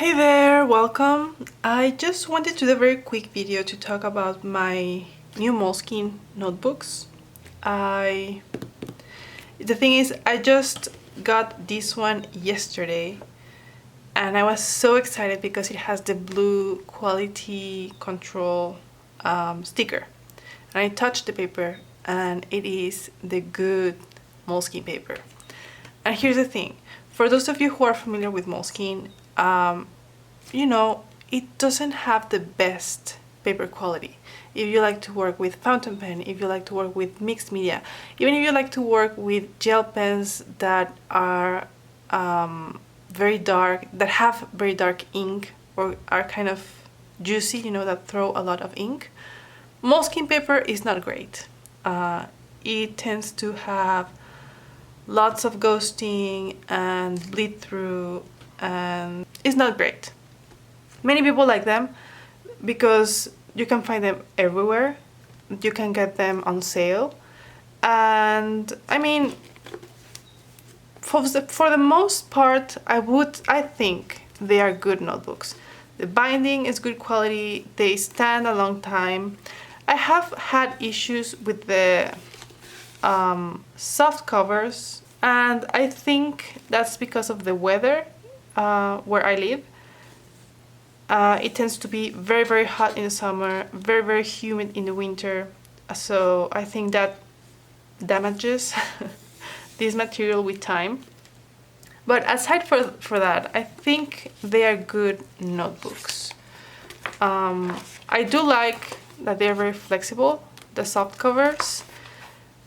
Hey there, welcome. I just wanted to do a very quick video to talk about my new Moleskine notebooks. The thing is, I just got this one yesterday and I was so excited because it has the blue quality control sticker. And I touched the paper and it is the good Moleskine paper. And here's the thing, for those of you who are familiar with Moleskine, you know, it doesn't have the best paper quality. If you like to work with fountain pen, if you like to work with mixed media, even if you like to work with gel pens that are very dark, that have very dark ink or are kind of juicy, you know, that throw a lot of ink, Moleskine paper is not great. It tends to have lots of ghosting and bleed through, and it's not great. Many people like them because you can find them everywhere. You can get them on sale, and I mean, for the most part, I think they are good notebooks. The binding is good quality. They stand a long time. I have had issues with the soft covers, and I think that's because of the weather where I live. It tends to be very, very hot in the summer, very, very humid in the winter. So I think that damages this material with time. But aside for that, I think they are good notebooks. I do like that they're very flexible, the soft covers.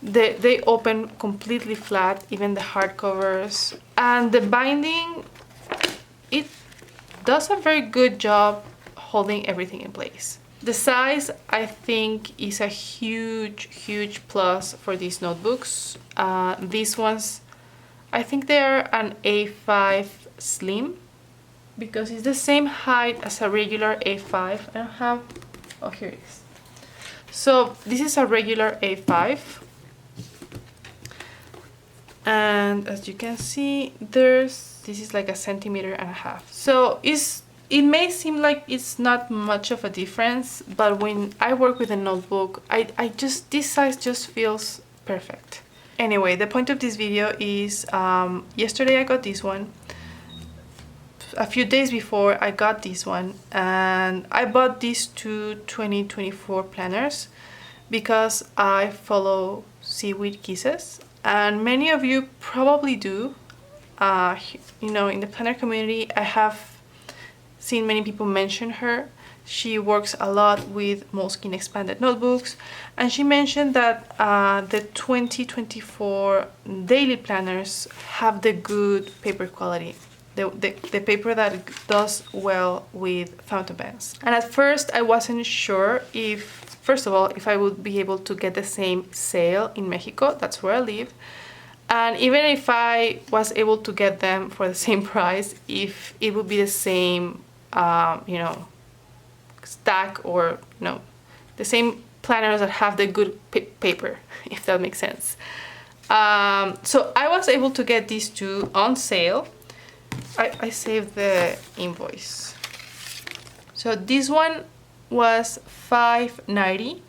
They open completely flat, even the hard covers. And the binding, it does a very good job holding everything in place. The size, I think, is a huge plus for these notebooks. These ones, I think they're an A5 slim because it's the same height as a regular A5. I don't have, oh, here it is. So this is a regular A5. And as you can see, this is like 1.5 centimeters. So it may seem like it's not much of a difference, but when I work with a notebook, this size just feels perfect. Anyway, the point of this video is yesterday I got this one. A few days before I got this one, and I bought these two 2024 planners because I follow Seaweed Kisses. And many of you probably do. You know, in the planner community, I have seen many people mention her. She works a lot with Moleskine expanded notebooks, and she mentioned that the 2024 daily planners have the good paper quality, the paper that does well with fountain pens. And at first I wasn't sure if, first of all, if I would be able to get the same sale in Mexico, that's where I live, and even if I was able to get them for the same price, if it would be the same, you know, stack, or, you know, the same planners that have the good paper, if that makes sense. So I was able to get these two on sale. I saved the invoice. So this one was $5.90.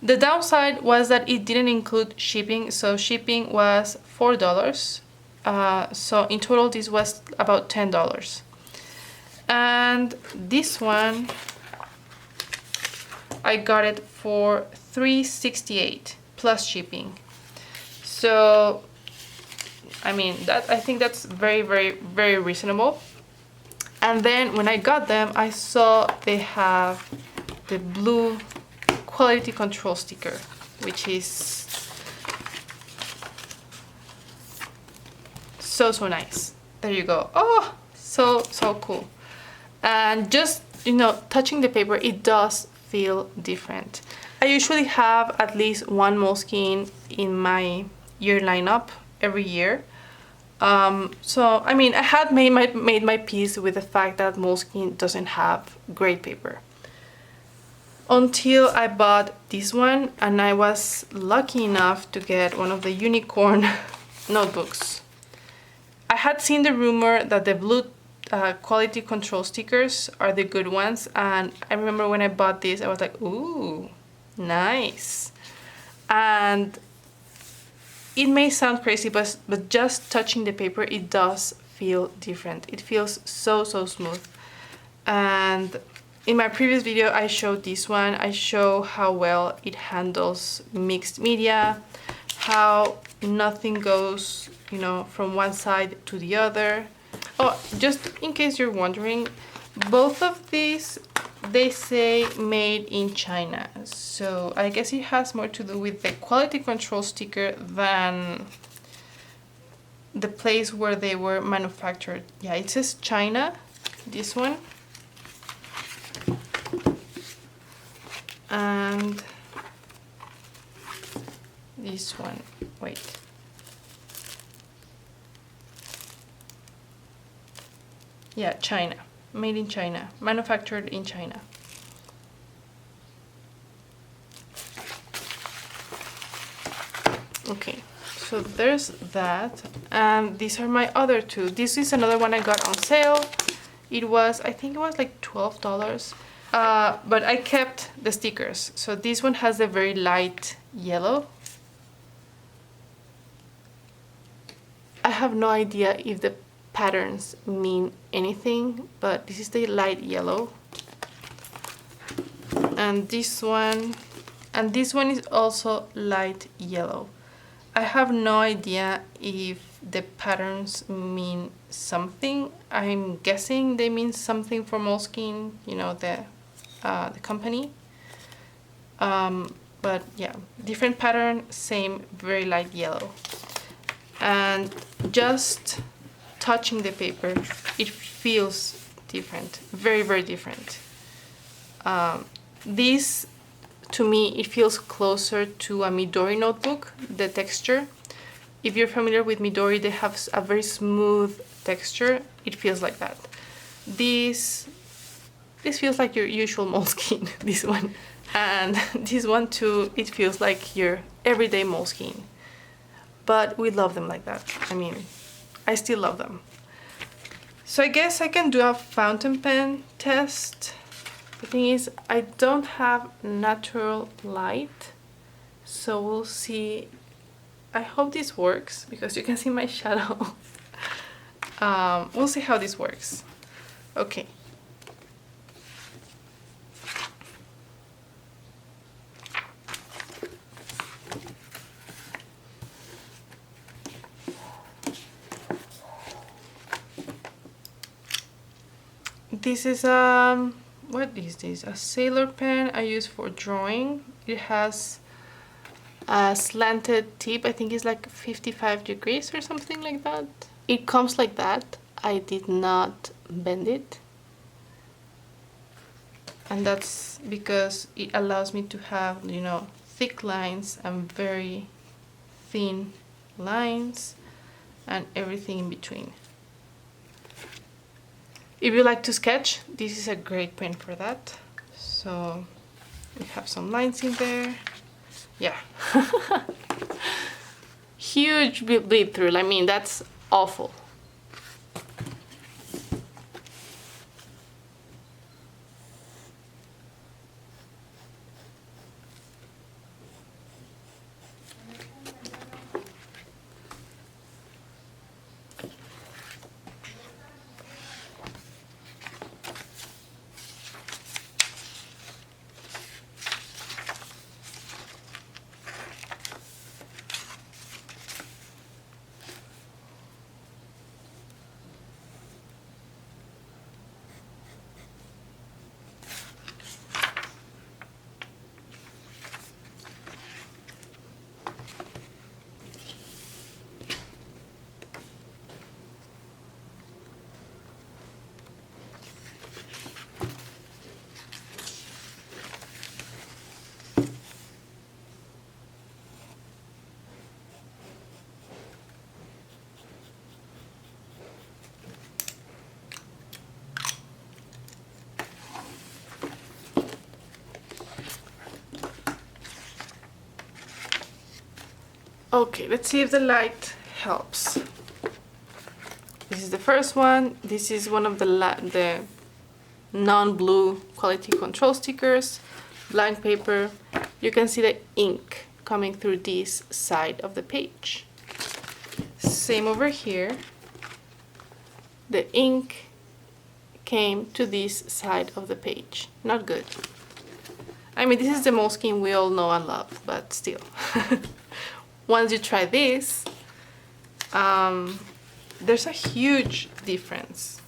The downside was that it didn't include shipping, so shipping was $4. So in total this was about $10. And this one, I got it for $3.68 plus shipping. So I mean, I think that's very, very, very reasonable. And then when I got them, I saw they have the blue quality control sticker, which is so nice. There you go. Oh, so cool. And just, you know, touching the paper, it does feel different. I usually have at least one Moleskine in my year lineup every year. So I mean, I had made my peace with the fact that Moleskine doesn't have great paper until I bought this one, and I was lucky enough to get one of the unicorn notebooks. I had seen the rumor that the blue quality control stickers are the good ones, and I remember when I bought this I was like, ooh, nice. And it may sound crazy, but just touching the paper, it does feel different. It feels so smooth. And in my previous video I showed this one. I show how well it handles mixed media, how nothing goes, you know, from one side to the other. Oh, just in case you're wondering, both of these, they say made in China, so I guess it has more to do with the quality control sticker than the place where they were manufactured. Yeah, it says China, this one. And this one, wait. Yeah, China. Made in China. Manufactured in China. Okay, so there's that. And these are my other two. This is another one I got on sale. It was, I think it was like $12. But I kept the stickers. So this one has a very light yellow. I have no idea if the patterns mean anything, but this is the light yellow. And this one is also light yellow. I have no idea if the patterns mean something. I'm guessing they mean something for Moleskine, you know, the company. But yeah, different pattern, same very light yellow. And just touching the paper, it feels different, very different. This, to me, it feels closer to a Midori notebook, the texture. If you're familiar with Midori, they have a very smooth texture. It feels like that. This feels like your usual Moleskine, this one. And this one too, it feels like your everyday Moleskine. But we love them like that. I mean, I still love them. So I guess I can do a fountain pen test. The thing is, I don't have natural light, so we'll see. I hope this works because you can see my shadow. We'll see how this works. Okay. This is what is this? A sailor pen I use for drawing. It has a slanted tip. I think it's like 55 degrees or something like that. It comes like that. I did not bend it. And that's because it allows me to have, you know, thick lines and very thin lines and everything in between. If you like to sketch, this is a great pen for that. So we have some lines in there. Yeah. Huge bleed through. I mean, that's awful. Okay, let's see if the light helps. This is the first one. This is one of the non-blue quality control stickers, blank paper. You can see the ink coming through this side of the page. Same over here. The ink came to this side of the page. Not good. I mean, this is the Moleskine we all know and love, but still. Once you try this, there's a huge difference.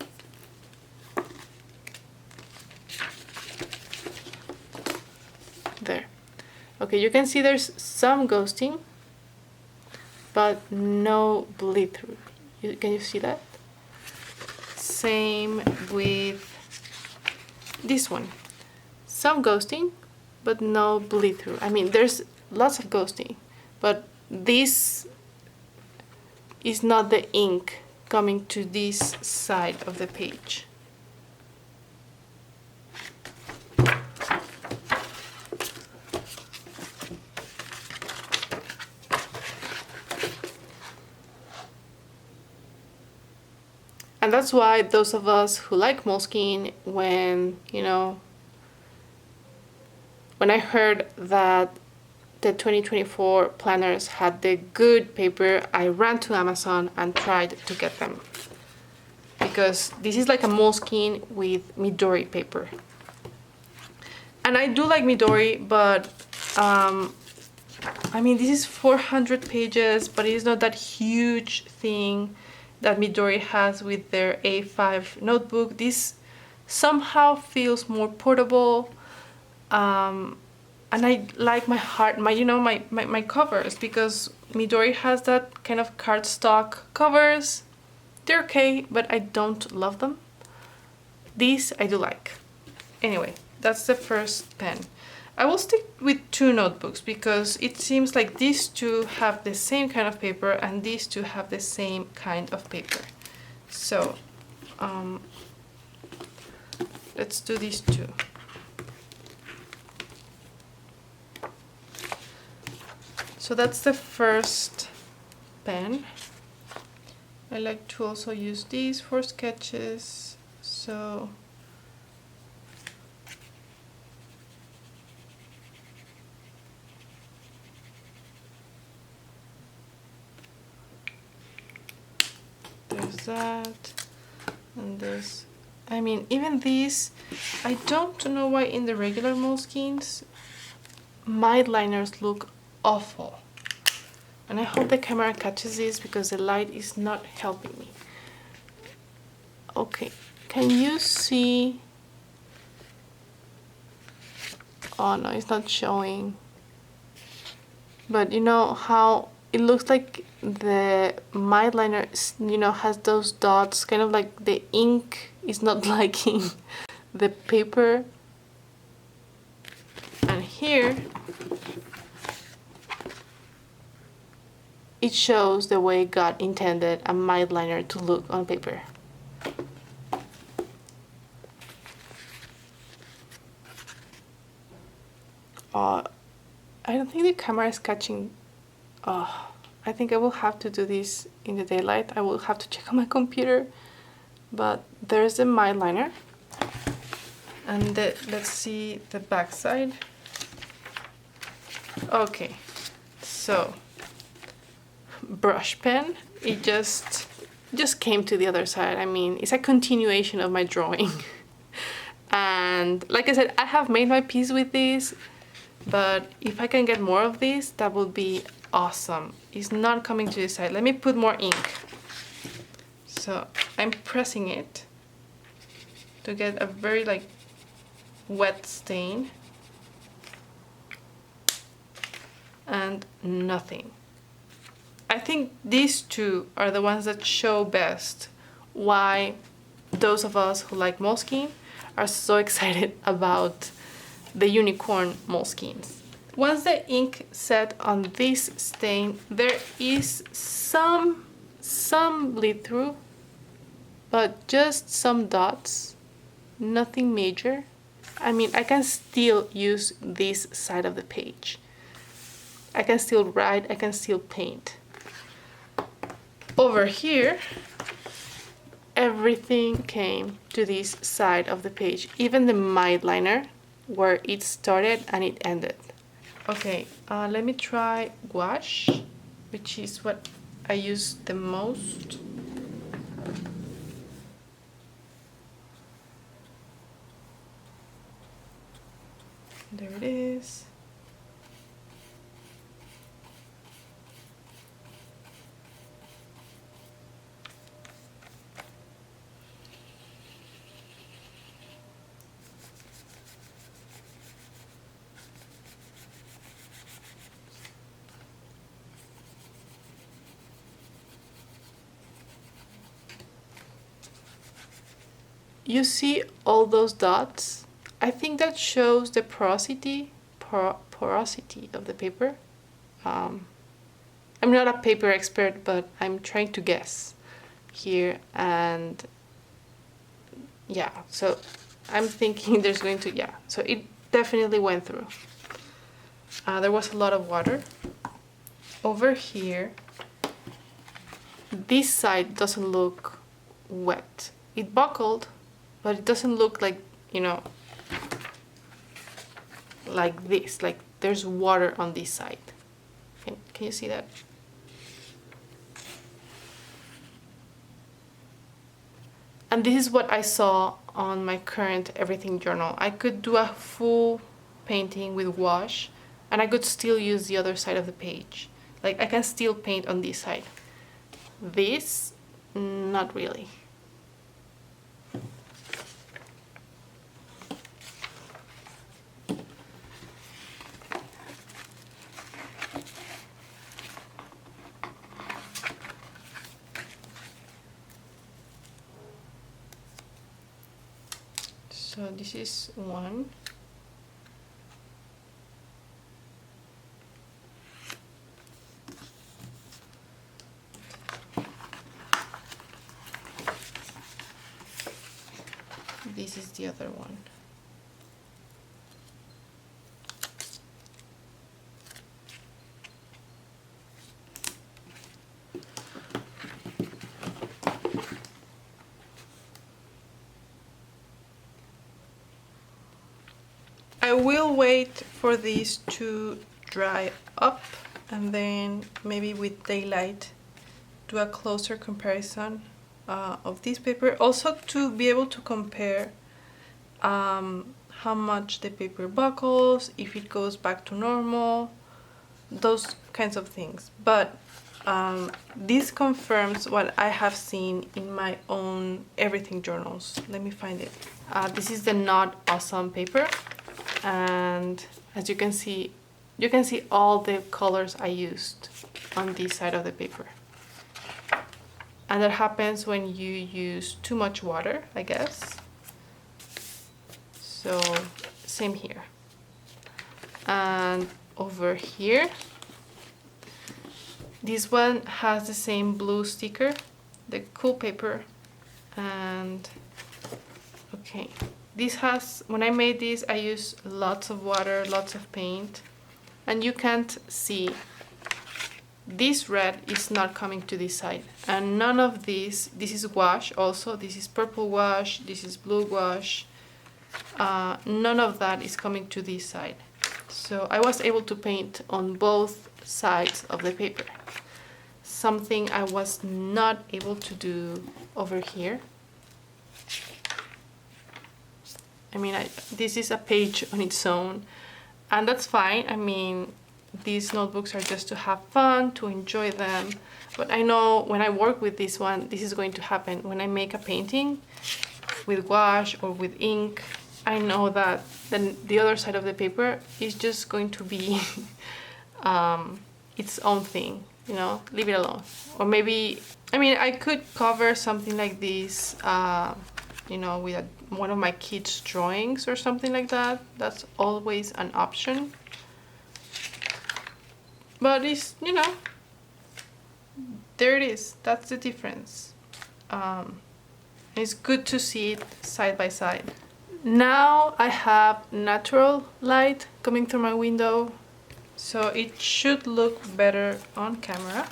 There. Okay, you can see there's some ghosting, but no bleed through. Can you see that? Same with this one. Some ghosting, but no bleed through. I mean, there's lots of ghosting, but this is not the ink coming to this side of the page. And that's why those of us who like Moleskine, when I heard that the 2024 planners had the good paper, I ran to Amazon and tried to get them. Because this is like a Moleskine with Midori paper. And I do like Midori, but I mean, this is 400 pages, but it is not that huge thing that Midori has with their A5 notebook. This somehow feels more portable, and I like my covers, because Midori has that kind of cardstock covers. They're okay, but I don't love them. These I do like. Anyway, that's the first pen. I will stick with two notebooks because it seems like these two have the same kind of paper and these two have the same kind of paper. So let's do these two. So that's the first pen. I like to also use these for sketches. So there's that, and there's, I mean, even these, I don't know why in the regular Moleskines my liners look awful. And I hope the camera catches this because the light is not helping me. Okay, can you see? Oh no, it's not showing. But you know how it looks like the mild liner, has those dots, kind of like the ink is not liking the paper. And here it shows the way God intended a mild liner to look on paper. I don't think the camera is catching. I think I will have to do this in the daylight. I will have to check on my computer. But there's the mild liner. And let's see the back side. Okay, so brush pen. It just came to the other side. I mean, it's a continuation of my drawing. And like I said, I have made my piece with this. But if I can get more of this, that would be awesome. It's not coming to this side. Let me put more ink. So I'm pressing it to get a very wet stain. And nothing. I think these two are the ones that show best why those of us who like Moleskine are so excited about the unicorn Moleskines. Once the ink set on this stain, there is some bleed through, but just some dots, nothing major. I mean, I can still use this side of the page. I can still write, I can still paint. Over here, everything came to this side of the page, even the mild liner where it started and it ended. Okay, let me try gouache, which is what I use the most. There it is. You see all those dots? I think that shows the porosity of the paper. I'm not a paper expert, but I'm trying to guess here, and yeah, so I'm thinking there's going to, yeah, so it definitely went through. There was a lot of water. Over here, this side doesn't look wet. It buckled, but it doesn't look like, you know, like this, like there's water on this side. Can you see that? And this is what I saw on my current everything journal. I could do a full painting with wash, and I could still use the other side of the page. Like I can still paint on this side. This, not really. So this is one. This is the other one. I will wait for these to dry up and then maybe with daylight do a closer comparison of this paper. Also to be able to compare how much the paper buckles, if it goes back to normal, those kinds of things. But this confirms what I have seen in my own everything journals. Let me find it. This is the Not Awesome paper. And as you can see all the colors I used on this side of the paper. And that happens when you use too much water, I guess. So same here. And over here, this one has the same blue sticker, the cool paper. And okay, this has, when I made this, I used lots of water, lots of paint, and you can't see. This red is not coming to this side, and none of this is gouache also, this is purple gouache, this is blue gouache, none of that is coming to this side. So I was able to paint on both sides of the paper, something I was not able to do over here. I mean, this is a page on its own, and that's fine. I mean, these notebooks are just to have fun, to enjoy them. But I know when I work with this one, this is going to happen. When I make a painting with gouache or with ink, I know that then the other side of the paper is just going to be its own thing, you know, leave it alone. Or maybe, I mean, I could cover something like this, you know, with one of my kids' drawings or something like that. That's always an option. But it's, you know, there it is. That's the difference. It's good to see it side by side. Now I have natural light coming through my window, so it should look better on camera.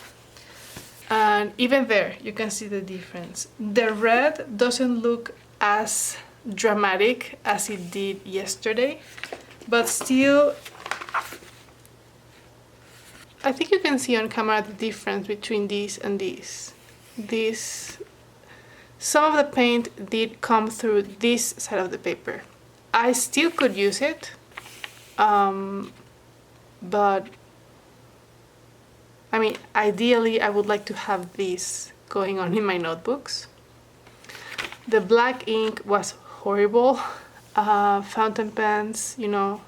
And even there, you can see the difference. The red doesn't look as dramatic as it did yesterday, but still, I think you can see on camera the difference between these and these. Some of the paint did come through this side of the paper. I still could use it, but I mean, ideally I would like to have this going on in my notebooks. The black ink was horrible. Fountain pens, you know,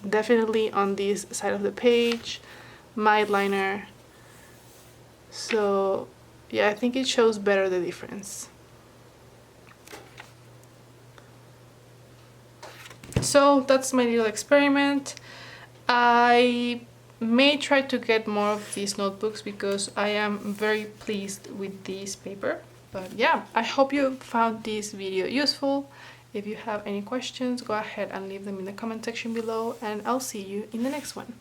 definitely on this side of the page. Mild liner. So yeah, I think it shows better the difference. So that's my little experiment. I may try to get more of these notebooks because I am very pleased with this paper. But yeah, I hope you found this video useful. If you have any questions, go ahead and leave them in the comment section below, and I'll see you in the next one.